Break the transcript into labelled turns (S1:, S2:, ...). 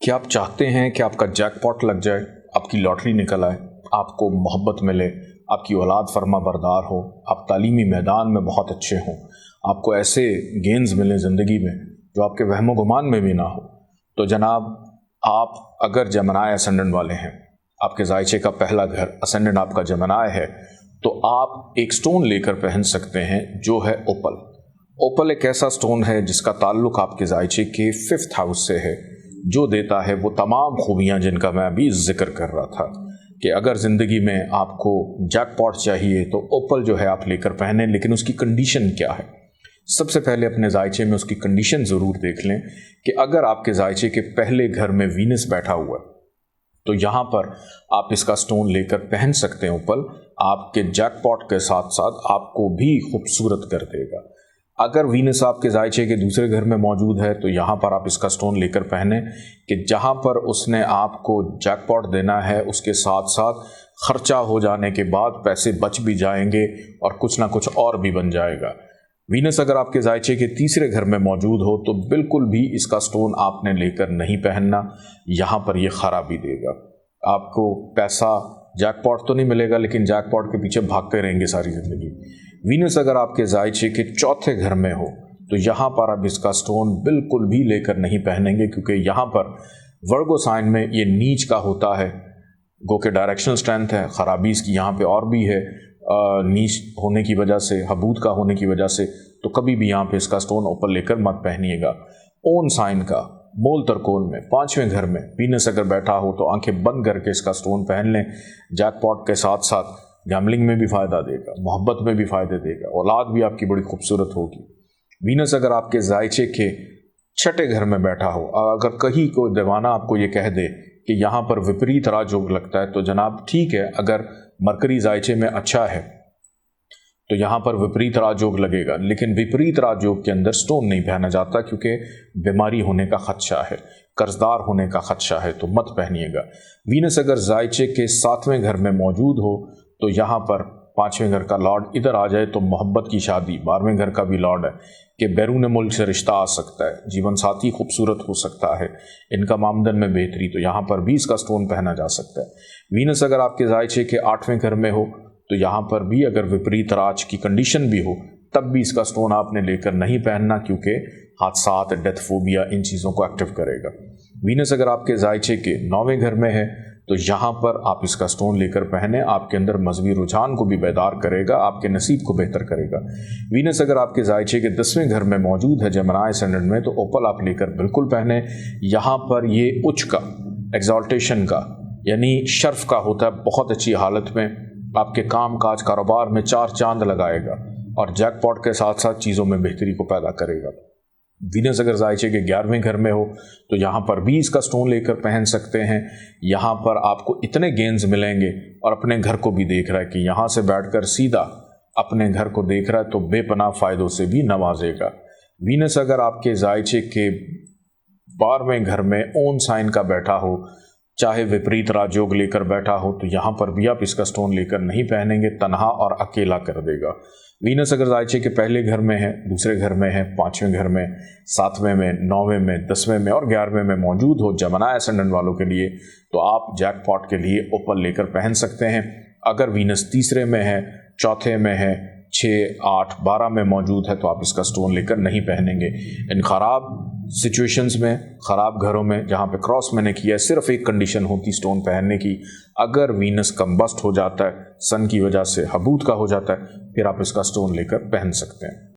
S1: क्या आप चाहते हैं कि आपका जैक पॉट लग जाए, आपकी लॉटरी निकल आए, आपको मोहब्बत मिले, आपकी औलाद फर्मा बरदार हो, आप तालीमी मैदान में बहुत अच्छे हों, आपको ऐसे गेंस मिलें ज़िंदगी में जो आपके वहमो गुमान में भी ना हो? तो जनाब, आप अगर जेमिनी असेंडेंट वाले हैं, आपके जायचे का पहला घर असेंडेंट आपका जेमिनी है, तो आप एक स्टोन लेकर पहन सकते हैं जो है ओपल। ओपल एक ऐसा स्टोन है जिसका ताल्लुक आपके जायचे के 5th हाउस से है, जो देता है वो तमाम खूबियाँ जिनका मैं अभी जिक्र कर रहा था कि अगर ज़िंदगी में आपको जैकपॉट चाहिए तो ओपल जो है आप लेकर पहने। लेकिन उसकी कंडीशन क्या है? सबसे पहले अपने जायचे में उसकी कंडीशन ज़रूर देख लें कि अगर आपके जायचे के पहले घर में वीनस बैठा हुआ है तो यहाँ पर आप इसका स्टोन लेकर पहन सकते हैं। ओपल आपके जैकपॉट के साथ साथ आपको भी खूबसूरत कर देगा। अगर वीनस आपके जायचे के दूसरे घर में मौजूद है तो यहाँ पर आप इसका स्टोन लेकर पहने कि जहाँ पर उसने आपको जैकपॉट देना है उसके साथ साथ खर्चा हो जाने के बाद पैसे बच भी जाएंगे और कुछ ना कुछ और भी बन जाएगा। वीनस अगर आपके जायचे के तीसरे घर में मौजूद हो तो बिल्कुल भी इसका स्टोन आपने लेकर नहीं पहनना, यहाँ पर यह खराबी देगा। आपको पैसा जैकपॉट तो नहीं मिलेगा लेकिन जैकपॉट के पीछे भागते रहेंगे सारी ज़िंदगी। वीनस अगर आपके जायचे के चौथे घर में हो तो यहाँ पर आप इसका स्टोन बिल्कुल भी लेकर नहीं पहनेंगे, क्योंकि यहाँ पर वर्गो साइन में ये नीच का होता है। गो के डायरेक्शनल स्ट्रेंथ है, ख़राबी इसकी यहाँ पे और भी है नीच होने की वजह से, हबूद का होने की वजह से। तो कभी भी यहाँ पे इसका स्टोन ओपल लेकर मत पहनिएगा। ओन साइन का मोल तरकोन में 5वें घर में वीनस अगर बैठा हो तो आंखें बंद करके इसका स्टोन पहन लें। जैकपॉट के साथ साथ गैम्बलिंग में भी फ़ायदा देगा, मोहब्बत में भी फ़ायदे देगा, औलाद भी आपकी बड़ी खूबसूरत होगी। वीनस अगर आपके जायचे के 6ठे घर में बैठा हो, अगर कहीं को दीवाना आपको ये कह दे कि यहाँ पर विपरीत राजयोग लगता है तो जनाब ठीक है, अगर मरकरी जायचे में अच्छा है तो यहाँ पर विपरीत राजयोग लगेगा, लेकिन विपरीत राजयोग के अंदर स्टोन नहीं पहना जाता क्योंकि बीमारी होने का खदशा है, कर्जदार होने का खदशा है, तो मत पहनिएगा। वीनस अगर जायचे के 7वें घर में मौजूद हो तो यहाँ पर 5वें घर का लॉर्ड इधर आ जाए तो मोहब्बत की शादी, 12वें घर का भी लॉर्ड है कि बैरून मुल्क से रिश्ता आ सकता है, जीवन साथी खूबसूरत हो सकता है, इनकम आमदन में बेहतरी, तो यहाँ पर भी इसका स्टोन पहना जा सकता है। वीनस अगर आपके जायचे के 8वें घर में हो तो यहाँ पर भी अगर विपरीत राज की कंडीशन भी हो तब भी इसका स्टोन आपने लेकर नहीं पहनना, क्योंकि हादसात, डेथ फोबिया इन चीज़ों को एक्टिव करेगा। वीनस अगर आपके जायचे के 9वें घर में है तो यहाँ पर आप इसका स्टोन लेकर पहने, आपके अंदर मजहबी रुझान को भी बेदार करेगा, आपके नसीब को बेहतर करेगा। वीनस अगर आपके जायचे के 10वें घर में मौजूद है जेमिनी असेंडेंट में तो ओपल आप लेकर बिल्कुल पहने। यहाँ पर ये उच्च का, एग्जॉल्टेशन का यानी शर्फ का होता है, बहुत अच्छी हालत में आपके काम काज कारोबार में 4 चांद लगाएगा और जैकपॉट के साथ साथ चीज़ों में बेहतरी को पैदा करेगा। वीनस अगर जायचे के 11वें घर में हो तो यहाँ पर भी इसका स्टोन लेकर पहन सकते हैं। यहाँ पर आपको इतने गेंस मिलेंगे और अपने घर को भी देख रहा है कि यहाँ से बैठकर सीधा अपने घर को देख रहा है तो बेपनाह फ़ायदों से भी नवाजेगा। वीनस अगर आपके जायचे के 12वें घर में ओन साइन का बैठा हो, चाहे विपरीत राजयोग लेकर बैठा हो, तो यहाँ पर भी आप इसका स्टोन लेकर नहीं पहनेंगे, तनहा और अकेला कर देगा। वीनस अगर जायचे के पहले घर में है, दूसरे घर में है, 5वें घर में, 7वें में, 9वें में, 10वें में और 11वें में मौजूद हो जेमिनी असेंडेंट वालों के लिए, तो आप जैकपॉट के लिए ओपल लेकर पहन सकते हैं। अगर वीनस तीसरे में है, चौथे में है, 6, 8, 12 में मौजूद है तो आप इसका स्टोन लेकर नहीं पहनेंगे। इन ख़राब सिचुएशंस में, ख़राब घरों में जहाँ पे क्रॉस मैंने किया, सिर्फ एक कंडीशन होती स्टोन पहनने की, अगर वीनस कंबस्ट हो जाता है सन की वजह से, हबूद का हो जाता है, फिर आप इसका स्टोन लेकर पहन सकते हैं।